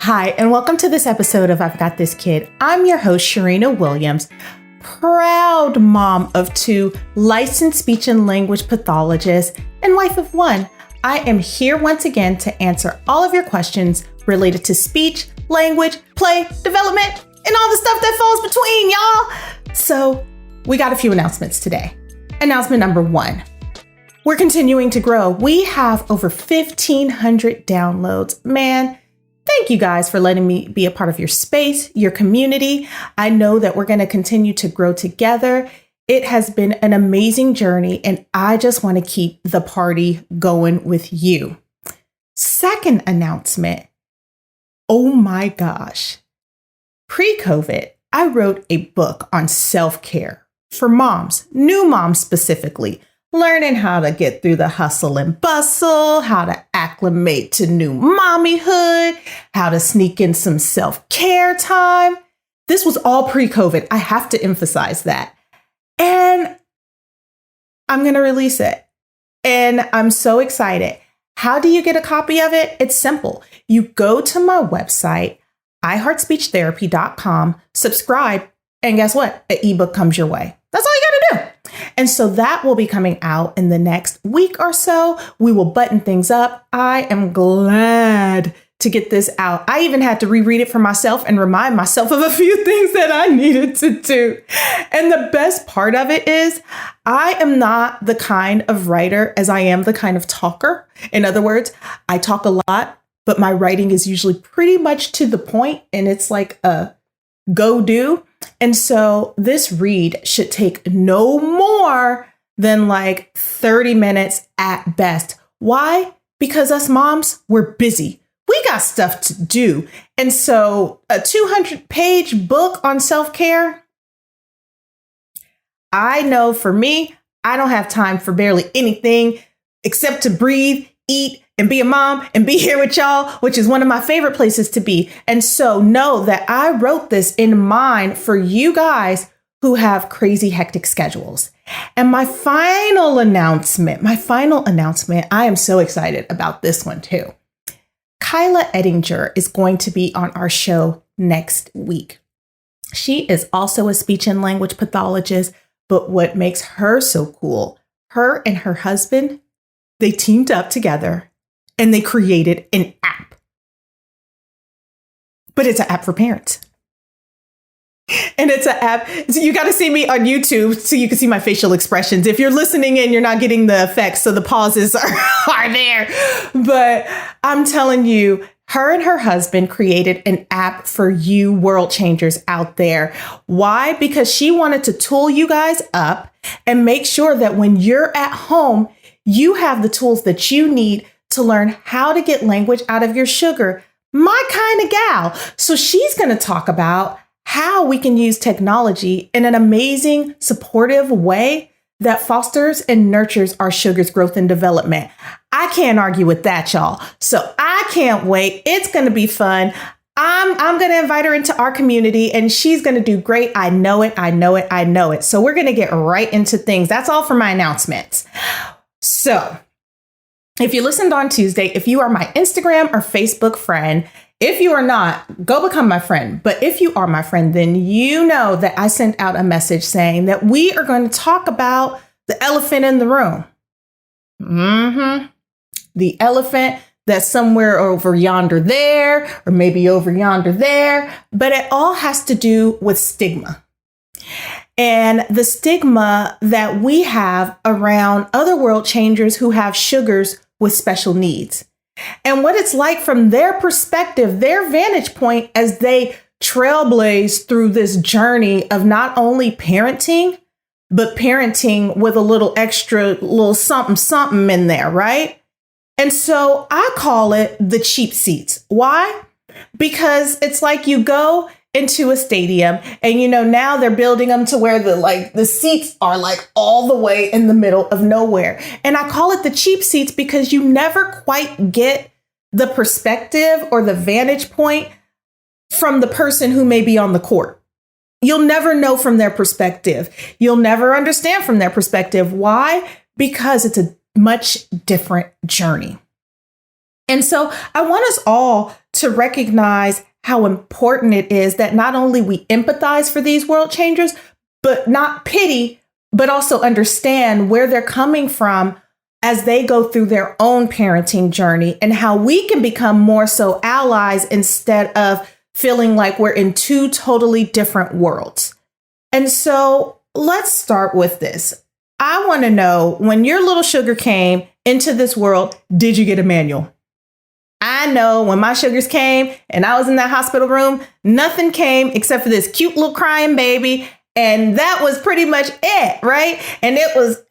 Hi, and welcome to this episode of I've Got This Kid. I'm your host, Cherina Williams, proud mom of 2, licensed speech and language pathologist, and wife of 1. I am here once again to answer all of your questions related to speech, language, play, development, and all the stuff that falls between, y'all. So we got a few announcements today. Announcement number 1. We're continuing to grow. We have over 1,500 downloads. Man, thank you guys for letting me be a part of your space, your community. I know that we're going to continue to grow together. It has been an amazing journey, and I just want to keep the party going with you. Second announcement. Oh my gosh. Pre-COVID, I wrote a book on self-care for moms, new moms specifically. Learning how to get through the hustle and bustle, how to acclimate to new mommyhood, how to sneak in some self-care time. This was all pre-COVID. I have to emphasize that. And I'm going to release it. And I'm so excited. How do you get a copy of it? It's simple. You go to my website, iHeartSpeechTherapy.com, subscribe, and guess what? An ebook comes your way. That's all you got to do. And so that will be coming out in the next week or so. We will button things up. I am glad to get this out. I even had to reread it for myself and remind myself of a few things that I needed to do. And the best part of it is I am not the kind of writer as I am the kind of talker. In other words, I talk a lot, but my writing is usually pretty much to the point, and it's like a go do. And so this read should take no more than like 30 minutes at best. Why? Because us moms, we're busy. We got stuff to do. And so a 200-page book on self-care, I know for me, I don't have time for barely anything except to breathe, eat, and be a mom and be here with y'all, which is one of my favorite places to be. And so know that I wrote this in mind for you guys who have crazy, hectic schedules. And my final announcement, I am so excited about this one too. Kyla Ettinger is going to be on our show next week. She is also a speech and language pathologist, but what makes her so cool, her and her husband, they teamed up together and they created an app. But it's an app for parents. And it's an app. So you got to see me on YouTube so you can see my facial expressions. If you're listening in, you're not getting the effects. So the pauses are there. But I'm telling you, her and her husband created an app for you world changers out there. Why? Because she wanted to tool you guys up and make sure that when you're at home, you have the tools that you need to learn how to get language out of your sugar. My kind of gal. So she's going to talk about how we can use technology in an amazing, supportive way that fosters and nurtures our sugar's growth and development. I can't argue with that, y'all. So I can't wait. It's going to be fun. I'm going to invite her into our community and she's going to do great. I know it. So we're going to get right into things. That's all for my announcements. So if you listened on Tuesday, if you are my Instagram or Facebook friend, if you are not, go become my friend. But if you are my friend, then you know that I sent out a message saying that we are going to talk about the elephant in the room. The elephant that's somewhere over yonder there, or maybe over yonder there. But it all has to do with stigma. And the stigma that we have around other world changers who have sugars with special needs. And what it's like from their perspective, their vantage point as they trailblaze through this journey of not only parenting, but parenting with a little extra, little something in there, right? And so I call it the cheap seats. Why? Because it's like you go into a stadium and now they're building them to where the seats are like all the way in the middle of nowhere. And I call it the cheap seats because you never quite get the perspective or the vantage point from the person who may be on the court. You'll never know from their perspective. You'll never understand from their perspective. Why? Because it's a much different journey. And so I want us all to recognize how important it is that not only we empathize for these world changers, but not pity, but also understand where they're coming from as they go through their own parenting journey, and how we can become more so allies instead of feeling like we're in two totally different worlds. And so let's start with this. I want to know, when your little sugar came into this world, did you get a manual? I know when my sugars came and I was in that hospital room, nothing came except for this cute little crying baby. And that was pretty much it, right? And it was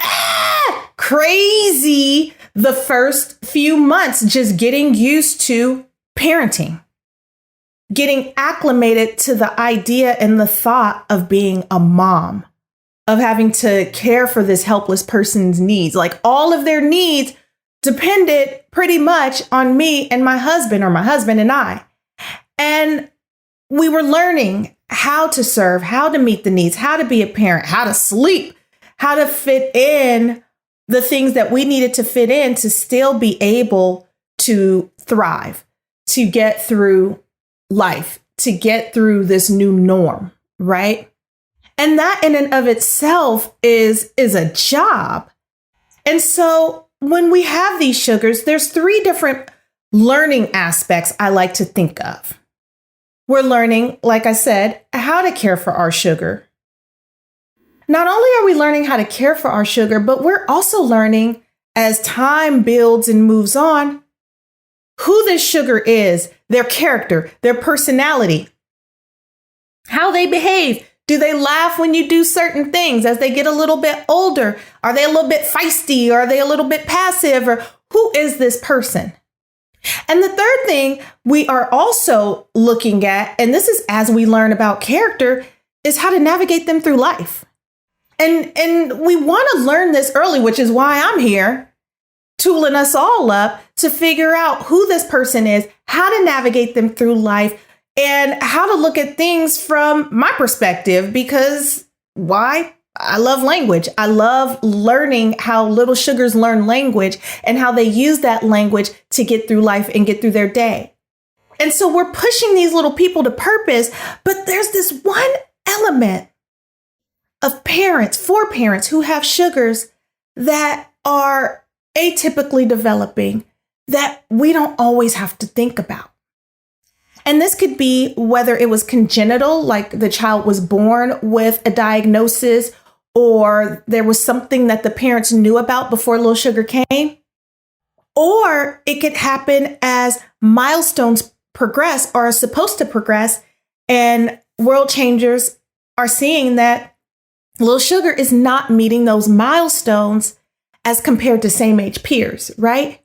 crazy the first few months, just getting used to parenting, getting acclimated to the idea and the thought of being a mom, of having to care for this helpless person's needs. Like, all of their needs depended pretty much on me and my husband, or my husband and I. And we were learning how to serve, how to meet the needs, how to be a parent, how to sleep, how to fit in the things that we needed to fit in to still be able to thrive, to get through life, to get through this new norm, right? And that in and of itself is a job. And so when we have these sugars, there's 3 different learning aspects I like to think of. We're learning, like I said, how to care for our sugar. Not only are we learning how to care for our sugar, but we're also learning, as time builds and moves on, who this sugar is, their character, their personality, how they behave. Do they laugh when you do certain things as they get a little bit older? Are they a little bit feisty? Or are they a little bit passive? Or who is this person? And the third thing we are also looking at, and this is as we learn about character, is how to navigate them through life. And we want to learn this early, which is why I'm here, tooling us all up to figure out who this person is, how to navigate them through life, and how to look at things from my perspective. Because why? I love language. I love learning how little sugars learn language and how they use that language to get through life and get through their day. And so we're pushing these little people to purpose, but there's this one element of parents, for parents who have sugars that are atypically developing, that we don't always have to think about. And this could be whether it was congenital, like the child was born with a diagnosis, or there was something that the parents knew about before little sugar came. Or it could happen as milestones progress, or are supposed to progress, and world changers are seeing that little sugar is not meeting those milestones as compared to same age peers, right?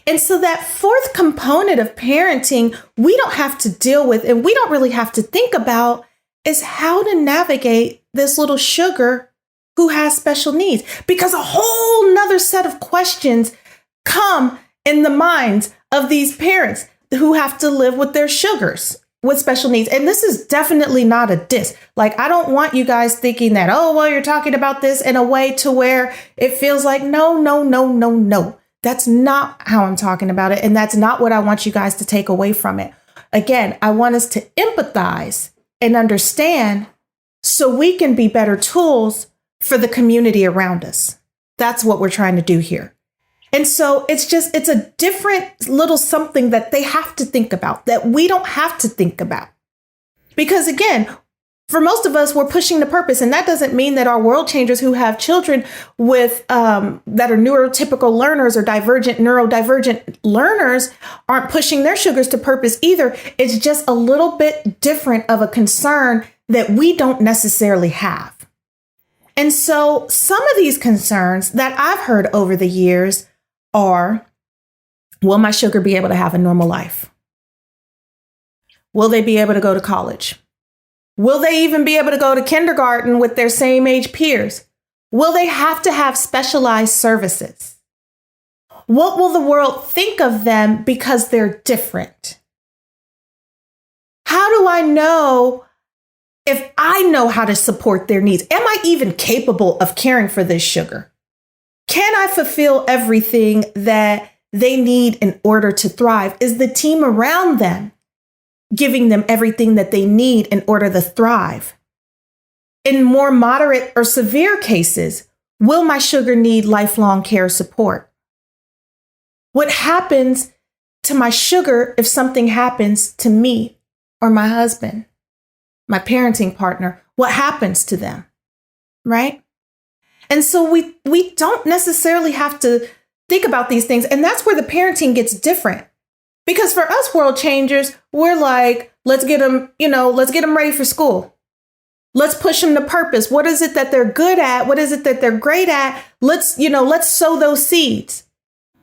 And so that fourth component of parenting we don't have to deal with, and we don't really have to think about, is how to navigate this little sugar who has special needs. Because a whole nother set of questions come in the minds of these parents who have to live with their sugars with special needs. And this is definitely not a diss. Like, I don't want you guys thinking that, oh, well, you're talking about this in a way to where it feels like, no. That's not how I'm talking about it. And that's not what I want you guys to take away from it. Again, I want us to empathize and understand so we can be better tools for the community around us. That's what we're trying to do here. And so it's a different little something that they have to think about, that we don't have to think about. Because again, for most of us, we're pushing the purpose. And that doesn't mean that our world changers who have children with that are neurotypical learners or neurodivergent learners aren't pushing their sugars to purpose either. It's just a little bit different of a concern that we don't necessarily have. And so some of these concerns that I've heard over the years are, will my sugar be able to have a normal life? Will they be able to go to college? Will they even be able to go to kindergarten with their same age peers? Will they have to have specialized services? What will the world think of them because they're different? How do I know if I know how to support their needs? Am I even capable of caring for this sugar? Can I fulfill everything that they need in order to thrive? Is the team around them giving them everything that they need in order to thrive? In more moderate or severe cases, will my sugar need lifelong care support? What happens to my sugar if something happens to me or my husband, my parenting partner? What happens to them, right? And so we don't necessarily have to think about these things. And that's where the parenting gets different. Because for us world changers, we're like, let's get them ready for school. Let's push them to purpose. What is it that they're good at? What is it that they're great at? Let's sow those seeds.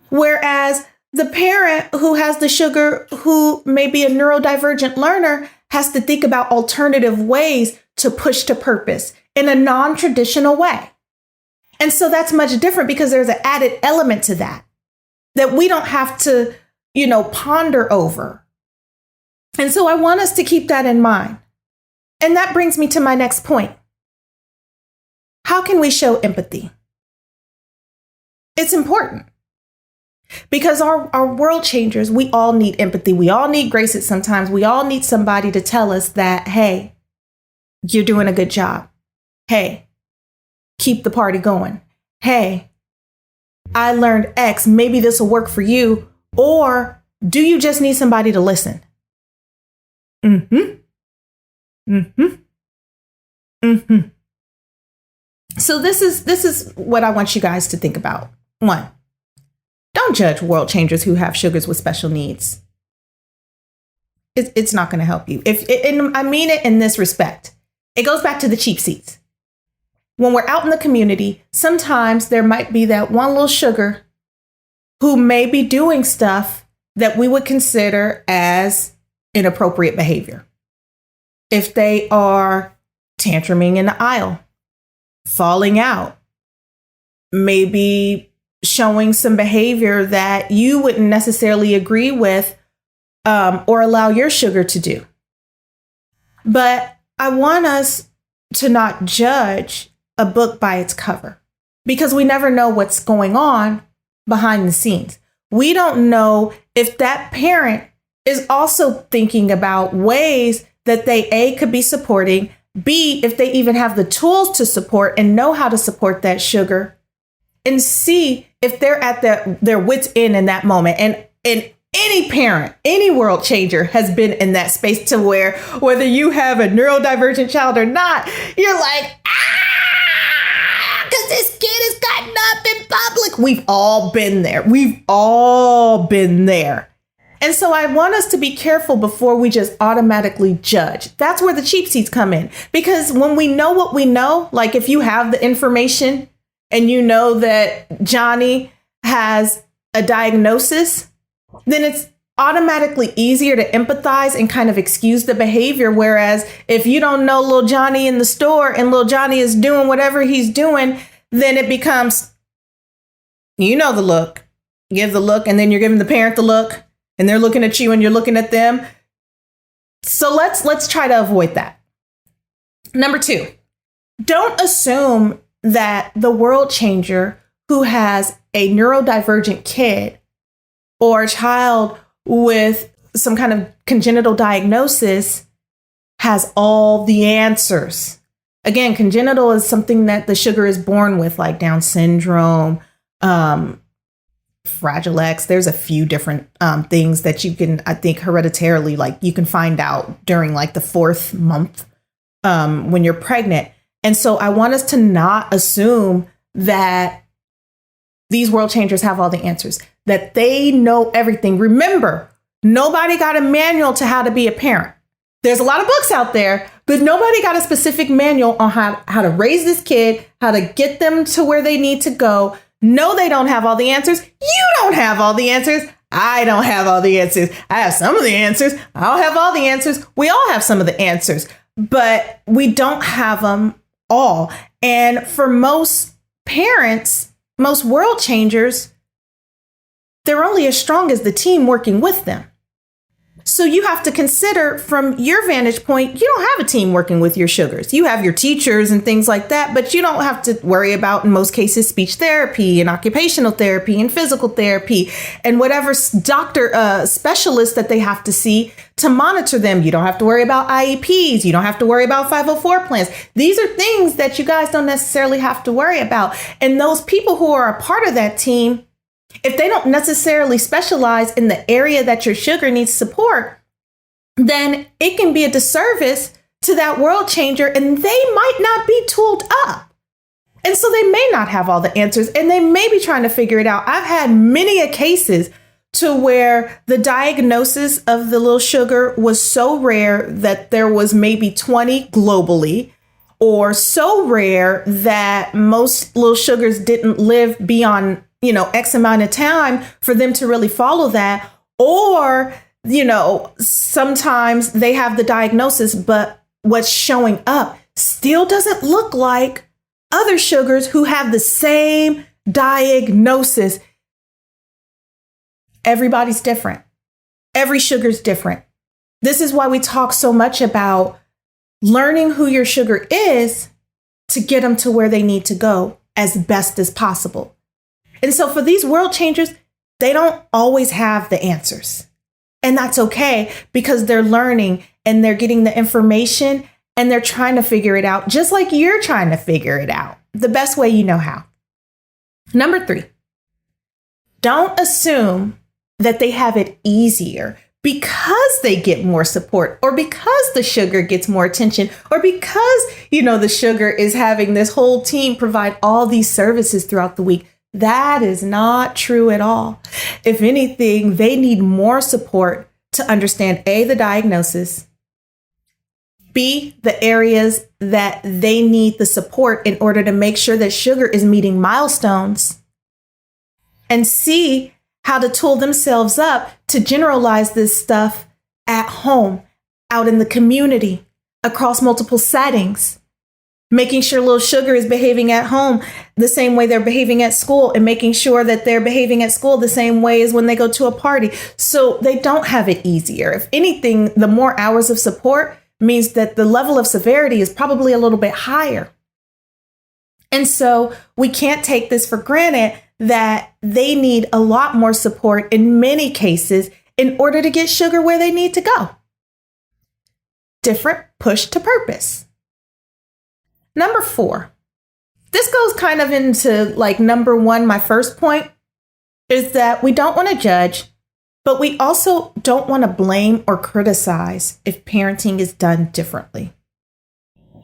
Whereas the parent who has the sugar, who may be a neurodivergent learner, has to think about alternative ways to push to purpose in a non-traditional way. And so that's much different because there's an added element to that we don't have to, ponder over. And so I want us to keep that in mind. And that brings me to my next point. How can we show empathy? It's important because our world changers, we all need empathy. We all need grace at sometimes. We all need somebody to tell us that, hey, you're doing a good job. Hey, keep the party going. Hey, I learned X. Maybe this will work for you. Or do you just need somebody to listen? So this is what I want you guys to think about. 1, don't judge world changers who have sugars with special needs. It's not going to help you. And I mean it in this respect. It goes back to the cheap seats. When we're out in the community, sometimes there might be that one little sugar who may be doing stuff that we would consider as inappropriate behavior. If they are tantruming in the aisle, falling out, maybe showing some behavior that you wouldn't necessarily agree with or allow your sugar to do. But I want us to not judge a book by its cover because we never know what's going on behind the scenes. We don't know if that parent is also thinking about ways that they, A, could be supporting, B, if they even have the tools to support and know how to support that sugar, and C, if they're at their wits' end in that moment. And any parent, any world changer has been in that space to where whether you have a neurodivergent child or not, you're like, because this kid is cutting up in public. We've all been there. We've all been there. And so I want us to be careful before we just automatically judge. That's where the cheap seats come in. Because when we know what we know, like if you have the information and you know that Johnny has a diagnosis, then it's automatically easier to empathize and kind of excuse the behavior. Whereas if you don't know little Johnny in the store and little Johnny is doing whatever he's doing, then it becomes, the look, give the look, and then you're giving the parent the look. And they're looking at you and you're looking at them. So let's try to avoid that. Number 2, don't assume that the world changer who has a neurodivergent kid or a child with some kind of congenital diagnosis has all the answers. Again, congenital is something that the sugar is born with, like Down syndrome, Fragile X. There's a few different things that you can, I think, hereditarily, like you can find out during like the 4th month when you're pregnant. And so I want us to not assume that these world changers have all the answers, that they know everything. Remember, nobody got a manual to how to be a parent. There's a lot of books out there, but nobody got a specific manual on how to raise this kid, how to get them to where they need to go. No, they don't have all the answers. You don't have all the answers. I don't have all the answers. I have some of the answers. I don't have all the answers. We all have some of the answers, but we don't have them all. And for most parents, most world changers, they're only as strong as the team working with them. So you have to consider from your vantage point, you don't have a team working with your sugars. You have your teachers and things like that, but you don't have to worry about, in most cases, speech therapy and occupational therapy and physical therapy and whatever doctor specialist that they have to see to monitor them. You don't have to worry about IEPs. You don't have to worry about 504 plans. These are things that you guys don't necessarily have to worry about. And those people who are a part of that team, if they don't necessarily specialize in the area that your sugar needs support, then it can be a disservice to that world changer, and they might not be tooled up. And so they may not have all the answers, and they may be trying to figure it out. I've had many cases to where the diagnosis of the little sugar was so rare that there was maybe 20 globally, or so rare that most little sugars didn't live beyond X amount of time for them to really follow that. Or, sometimes they have the diagnosis, but what's showing up still doesn't look like other sugars who have the same diagnosis. Everybody's different. Every sugar's different. This is why we talk so much about learning who your sugar is to get them to where they need to go as best as possible. And so for these world changers, they don't always have the answers. And that's okay, because they're learning and they're getting the information and they're trying to figure it out, just like you're trying to figure it out the best way you know how. Number 3, don't assume that they have it easier because they get more support, or because the sugar gets more attention, or because, the sugar is having this whole team provide all these services throughout the week. That is not true at all. If anything, they need more support to understand A, the diagnosis, B, the areas that they need the support in order to make sure that sugar is meeting milestones, and C, how to tool themselves up to generalize this stuff at home, out in the community, across multiple settings. Making sure little sugar is behaving at home the same way they're behaving at school, and making sure that they're behaving at school the same way as when they go to a party. So they don't have it easier. If anything, the more hours of support means that the level of severity is probably a little bit higher. And so we can't take this for granted that they need a lot more support in many cases in order to get sugar where they need to go. Different push to purpose. Number 4, this goes kind of into number 1, my first point, is that we don't want to judge, but we also don't want to blame or criticize if parenting is done differently.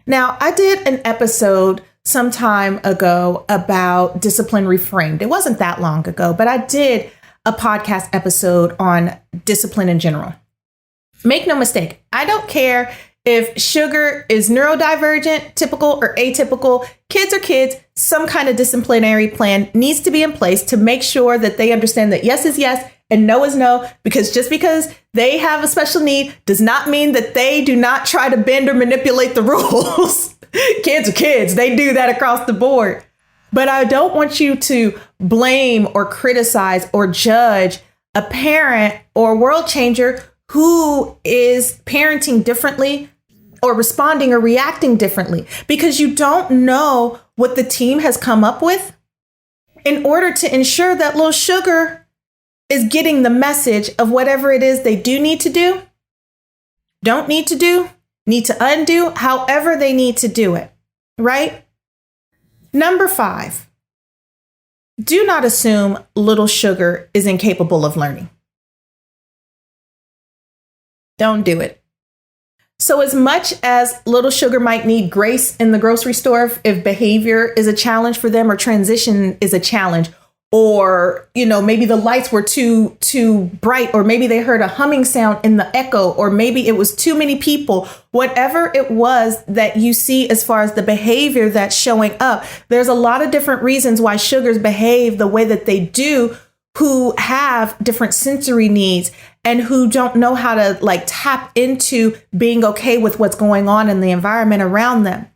Now, I did an episode some time ago about discipline reframed. It wasn't that long ago, but I did a podcast episode on discipline in general. Make no mistake, I don't care if sugar is neurodivergent, typical, or atypical. Kids are kids. Some kind of disciplinary plan needs to be in place to make sure that they understand that yes is yes and no is no, because just because they have a special need does not mean that they do not try to bend or manipulate the rules. Kids are kids. They do that across the board. But I don't want you to blame or criticize or judge a parent or world changer who is parenting differently or responding or reacting differently, because you don't know what the team has come up with in order to ensure that little sugar is getting the message of whatever it is they do need to do, don't need to do, need to undo, however they need to do it, right? Number 5, do not assume little sugar is incapable of learning. Don't do it. So as much as little sugar might need grace in the grocery store if behavior is a challenge for them, or transition is a challenge, or, maybe the lights were too bright, or maybe they heard a humming sound in the echo, or maybe it was too many people, whatever it was that you see as far as the behavior that's showing up, there's a lot of different reasons why sugars behave the way that they do, who have different sensory needs and who don't know how to tap into being okay with what's going on in the environment around them.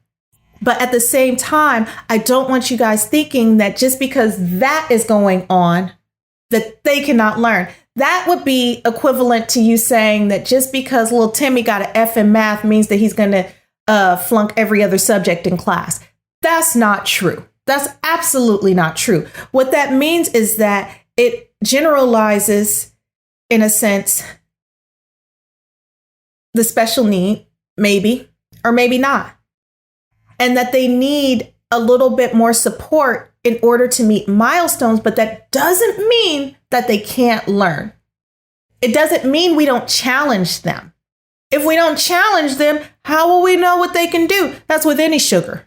But at the same time, I don't want you guys thinking that just because that is going on, that they cannot learn. That would be equivalent to you saying that just because little Timmy got an F in math means that he's going to flunk every other subject in class. That's not true. That's absolutely not true. What that means is that it generalizes, in a sense, the special need, maybe, or maybe not. And that they need a little bit more support in order to meet milestones, but that doesn't mean that they can't learn. It doesn't mean we don't challenge them. If we don't challenge them, how will we know what they can do? That's with any sugar.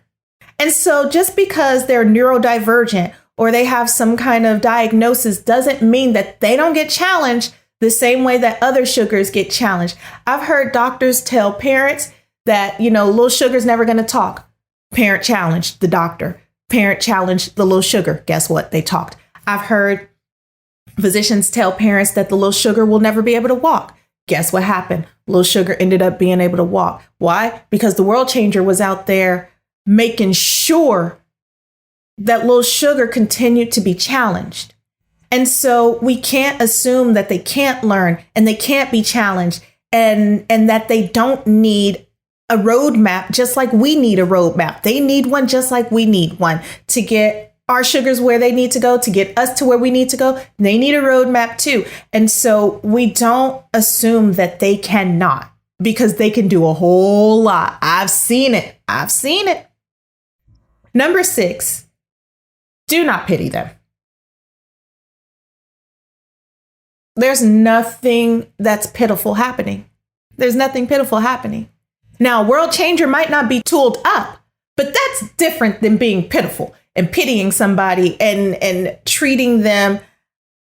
And so just because they're neurodivergent or they have some kind of diagnosis doesn't mean that they don't get challenged the same way that other sugars get challenged. I've heard doctors tell parents that, little sugar's never going to talk. Parent challenged the doctor. Parent challenged the little sugar. Guess what? They talked. I've heard physicians tell parents that the little sugar will never be able to walk. Guess what happened? Little sugar ended up being able to walk. Why? Because the world changer was out there making sure that little sugar continued to be challenged. And so we can't assume that they can't learn and they can't be challenged and that they don't need a roadmap just like we need a roadmap. They need one just like we need one to get our sugars where they need to go, to get us to where we need to go. They need a roadmap too. And so we don't assume that they cannot, because they can do a whole lot. I've seen it. Number 6, do not pity them. There's nothing that's pitiful happening. There's nothing pitiful happening. Now, world changer might not be tooled up, but that's different than being pitiful and pitying somebody and treating them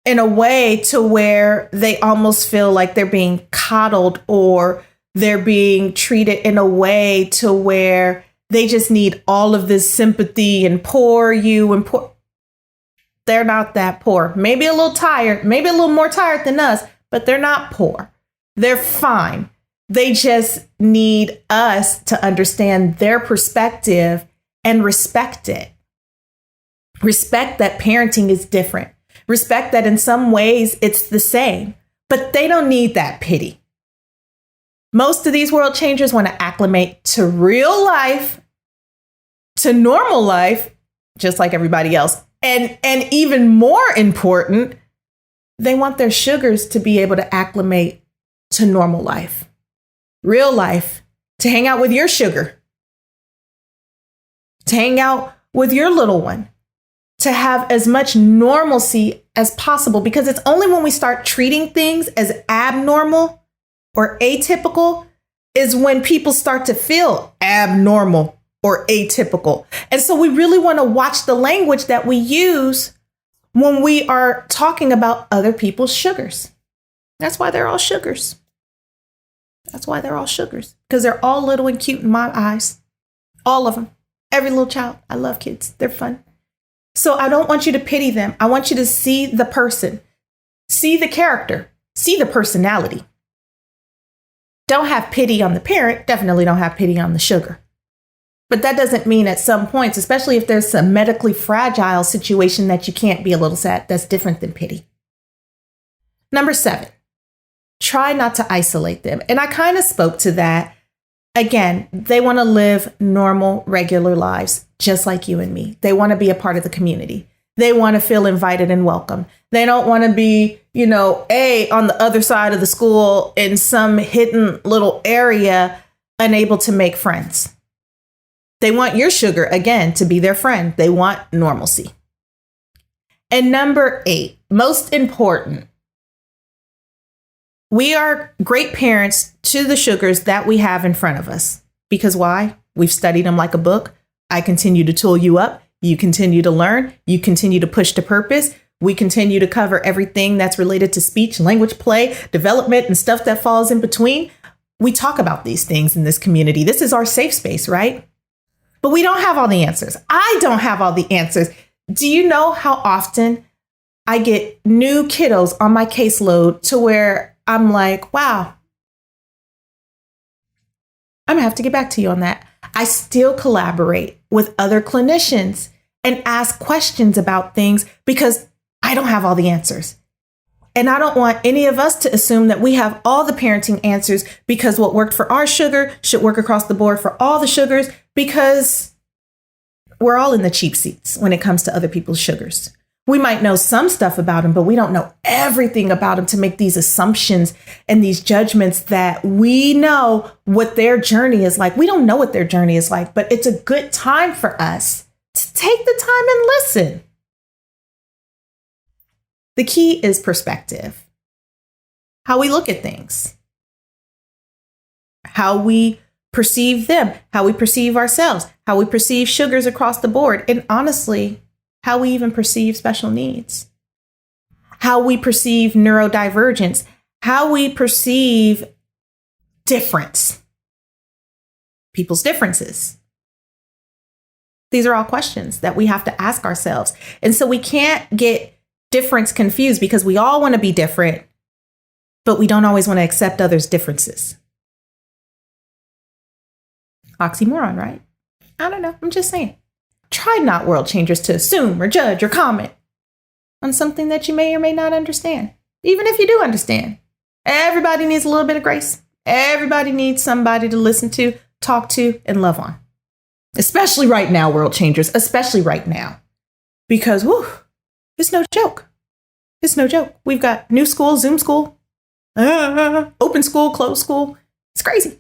in a way to where they almost feel like they're being coddled or they're being treated in a way to where they just need all of this sympathy and poor you and poor. They're not that poor. Maybe a little tired, maybe a little more tired than us, but they're not poor. They're fine. They just need us to understand their perspective and respect it. Respect that parenting is different. Respect that in some ways it's the same, but they don't need that pity. Most of these world changers want to acclimate to real life, to normal life, just like everybody else. And even more important, they want their sugars to be able to acclimate to normal life, real life, to hang out with your sugar, to hang out with your little one, to have as much normalcy as possible. Because it's only when we start treating things as abnormal or atypical is when people start to feel abnormal or atypical. And so we really want to watch the language that we use when we are talking about other people's sugars. That's why they're all sugars. That's why they're all sugars, because they're all little and cute in my eyes. All of them. Every little child. I love kids. They're fun. So I don't want you to pity them. I want you to see the person, see the character, see the personality. Don't have pity on the parent. Definitely don't have pity on the sugar. But that doesn't mean at some points, especially if there's a medically fragile situation, that you can't be a little sad. That's different than pity. Number 7, try not to isolate them. And I kind of spoke to that. Again, they want to live normal, regular lives, just like you and me. They want to be a part of the community. They want to feel invited and welcome. They don't want to be, on the other side of the school in some hidden little area, unable to make friends. They want your sugar, again, to be their friend. They want normalcy. And number 8, most important, we are great parents to the sugars that we have in front of us. Because why? We've studied them like a book. I continue to tool you up. You continue to learn. You continue to push to purpose. We continue to cover everything that's related to speech, language, play, development, and stuff that falls in between. We talk about these things in this community. This is our safe space, right? But we don't have all the answers. I don't have all the answers. Do you know how often I get new kiddos on my caseload to where I'm like, wow, I'm gonna have to get back to you on that. I still collaborate with other clinicians and ask questions about things because I don't have all the answers. And I don't want any of us to assume that we have all the parenting answers because what worked for our sugar should work across the board for all the sugars, because we're all in the cheap seats when it comes to other people's sugars. We might know some stuff about them, but we don't know everything about them to make these assumptions and these judgments that we know what their journey is like. We don't know what their journey is like, but it's a good time for us to take the time and listen. The key is perspective. How we look at things, how we perceive them, how we perceive ourselves, how we perceive sugars across the board, and honestly, how we even perceive special needs, how we perceive neurodivergence, how we perceive difference, people's differences. These are all questions that we have to ask ourselves. And so we can't get difference confused because we all want to be different, but we don't always want to accept others' differences. Oxymoron, right? I don't know. I'm just saying. Try not, world changers, to assume or judge or comment on something that you may or may not understand. Even if you do understand, everybody needs a little bit of grace. Everybody needs somebody to listen to, talk to, and love on. Especially right now, world changers, especially right now. Because, it's no joke. It's no joke. We've got new school, Zoom school, open school, closed school. It's crazy.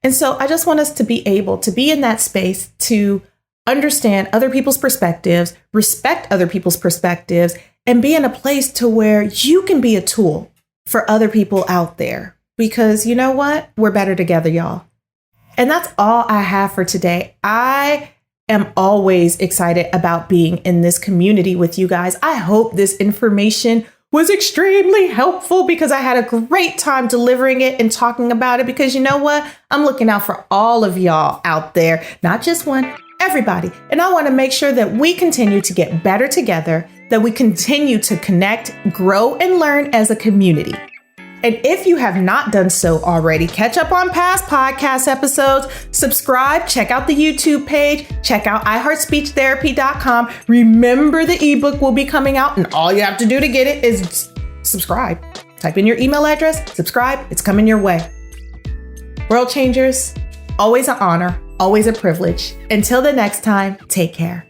And so I just want us to be able to be in that space to understand other people's perspectives, respect other people's perspectives, and be in a place to where you can be a tool for other people out there. Because you know what? We're better together, y'all. And that's all I have for today. I am always excited about being in this community with you guys. I hope this information was extremely helpful because I had a great time delivering it and talking about it, because you know what? I'm looking out for all of y'all out there, not just one, everybody. And I want to make sure that we continue to get better together, that we continue to connect, grow, and learn as a community. And if you have not done so already, catch up on past podcast episodes, subscribe, check out the YouTube page, check out iHeartSpeechTherapy.com. Remember, the ebook will be coming out, and all you have to do to get it is subscribe. Type in your email address, subscribe, it's coming your way. World changers, always an honor, always a privilege. Until the next time, take care.